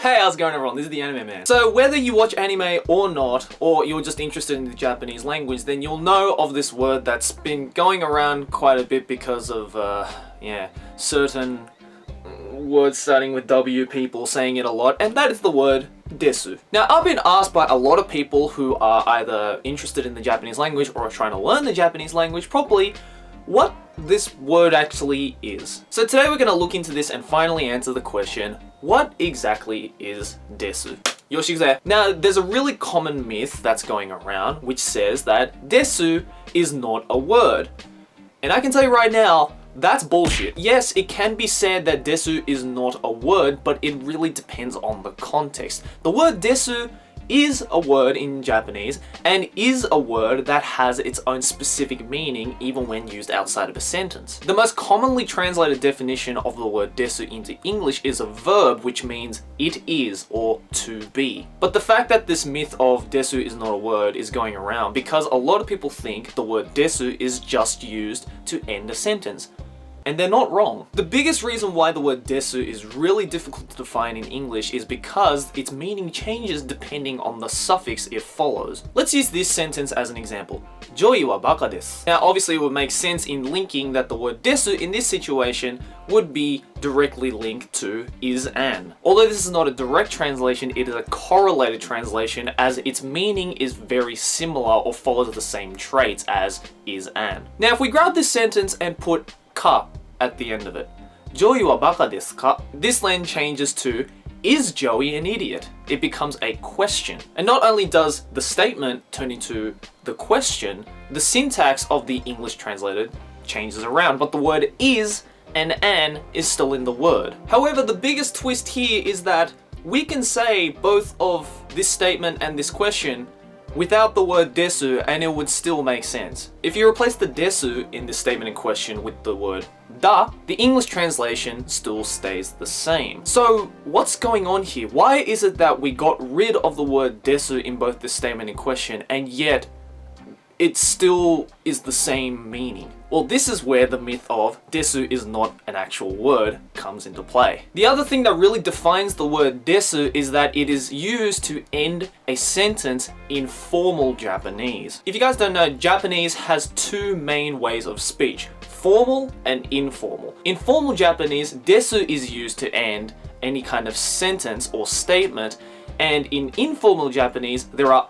Hey, how's it going everyone? This is the Anime Man. So whether you watch anime or not, or you're just interested in the Japanese language, then you'll know of this word that's been going around quite a bit because of, certain words starting with W people saying it a lot, and that is the word Desu. Now, I've been asked by a lot of people who are either interested in the Japanese language or are trying to learn the Japanese language properly, what this word actually is. So today we're going to look into this and finally answer the question, what exactly is Desu? Yoshikuze. Now, there's a really common myth that's going around which says that Desu is not a word. And I can tell you right now, that's bullshit. Yes, it can be said that Desu is not a word, but it really depends on the context. The word Desu is a word in Japanese and is a word that has its own specific meaning even when used outside of a sentence. The most commonly translated definition of the word Desu into English is a verb which means it is or to be. But the fact that this myth of Desu is not a word is going around because a lot of people think the word Desu is just used to end a sentence. And they're not wrong. The biggest reason why the word Desu is really difficult to define in English is because its meaning changes depending on the suffix it follows. Let's use this sentence as an example. Joi wa baka desu. Now obviously it would make sense in linking that the word Desu in this situation would be directly linked to is an. Although this is not a direct translation, it is a correlated translation as its meaning is very similar or follows the same traits as is an. Now if we grab this sentence and put ka at the end of it. Joey wa baka desu ka? This then changes to, is Joey an idiot? It becomes a question. And not only does the statement turn into the question, the syntax of the English translated changes around, but the word is and an is still in the word. However, the biggest twist here is that we can say both of this statement and this question without the word desu and it would still make sense. If you replace the desu in this statement in question with the word da, the English translation still stays the same. So what's going on here? Why is it that we got rid of the word desu in both this statement in question and yet it still is the same meaning? Well, this is where the myth of Desu is not an actual word comes into play. The other thing that really defines the word Desu is that it is used to end a sentence in formal Japanese. If you guys don't know, Japanese has two main ways of speech, formal and informal. In formal Japanese, Desu is used to end any kind of sentence or statement, and in informal Japanese, there are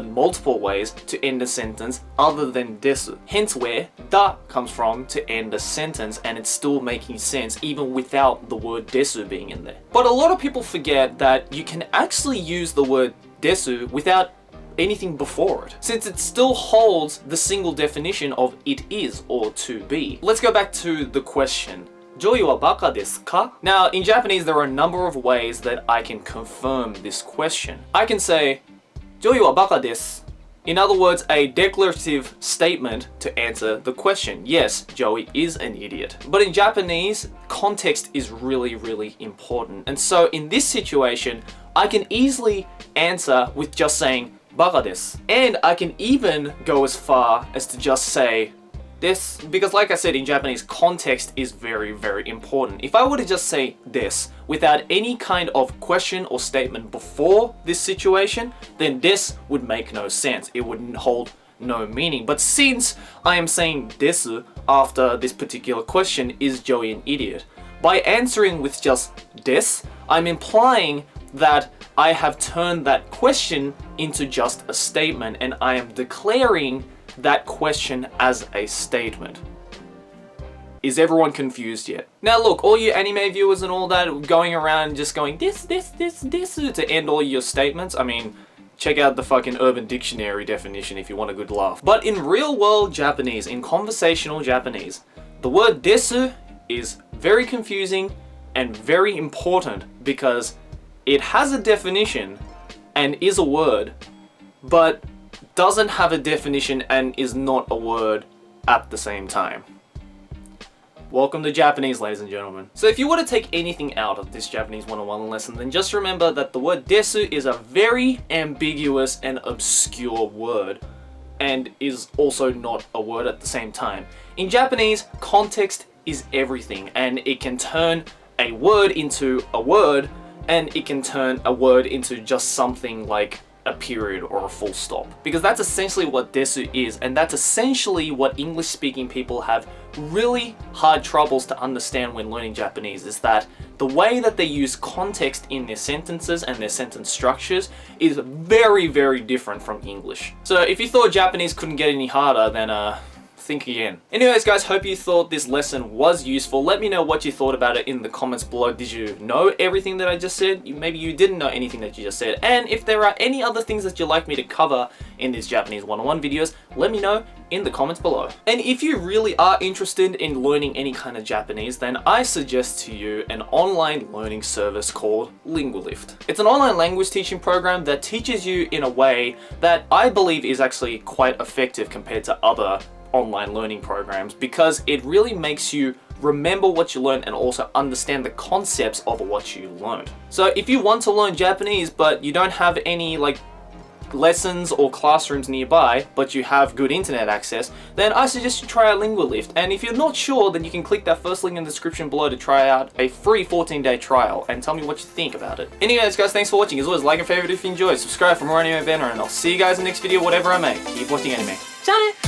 multiple ways to end a sentence other than desu. Hence where da comes from to end a sentence and it's still making sense even without the word desu being in there. But a lot of people forget that you can actually use the word desu without anything before it, since it still holds the single definition of it is or to be. Let's go back to the question. Joi wa baka desu ka? Now, in Japanese, there are a number of ways that I can confirm this question. I can say, Joi wa baka desu. In other words, a declarative statement to answer the question. Yes, Joey is an idiot. But in Japanese, context is really, really important. And so in this situation, I can easily answer with just saying baka desu. And I can even go as far as to just say this, because like I said, in Japanese, context is very, very important. If I were to just say this without any kind of question or statement before this situation, then this would make no sense. It would hold no meaning. But since I am saying desu after this particular question, is Joey an idiot? By answering with just des, I'm implying that I have turned that question into just a statement and I am declaring that question as a statement. Is everyone confused yet? Now look, all you anime viewers and all that going around just going this to end all your statements, I mean, check out the fucking Urban Dictionary definition if you want a good laugh. But in real world Japanese, in conversational Japanese, the word desu is very confusing and very important because it has a definition and is a word, but doesn't have a definition and is not a word at the same time. Welcome to Japanese, ladies and gentlemen. So if you were to take anything out of this Japanese 101 lesson, then just remember that the word desu is a very ambiguous and obscure word and is also not a word at the same time. In Japanese, context is everything and it can turn a word into a word and it can turn a word into just something like a period or a full stop. Because that's essentially what Desu is, and that's essentially what English-speaking people have really hard troubles to understand when learning Japanese, is that the way that they use context in their sentences and their sentence structures is very, very different from English. So if you thought Japanese couldn't get any harder, then think again. Anyways guys, hope you thought this lesson was useful. Let me know what you thought about it in the comments below. Did you know everything that I just said? Maybe you didn't know anything that you just said. And if there are any other things that you'd like me to cover in these Japanese 101 videos, let me know in the comments below. And if you really are interested in learning any kind of Japanese, then I suggest to you an online learning service called Lingualift. It's an online language teaching program that teaches you in a way that I believe is actually quite effective compared to other online learning programs, because it really makes you remember what you learned and also understand the concepts of what you learned. So if you want to learn Japanese but you don't have any like lessons or classrooms nearby, but you have good internet access, then I suggest you try out Lingualift. And if you're not sure, then you can click that first link in the description below to try out a free 14-day trial and tell me what you think about it. Anyways guys, thanks for watching. As always, like and favorite if you enjoyed, subscribe for more anime banner, and I'll see you guys in the next video, whatever I make. Keep watching anime. Ciao!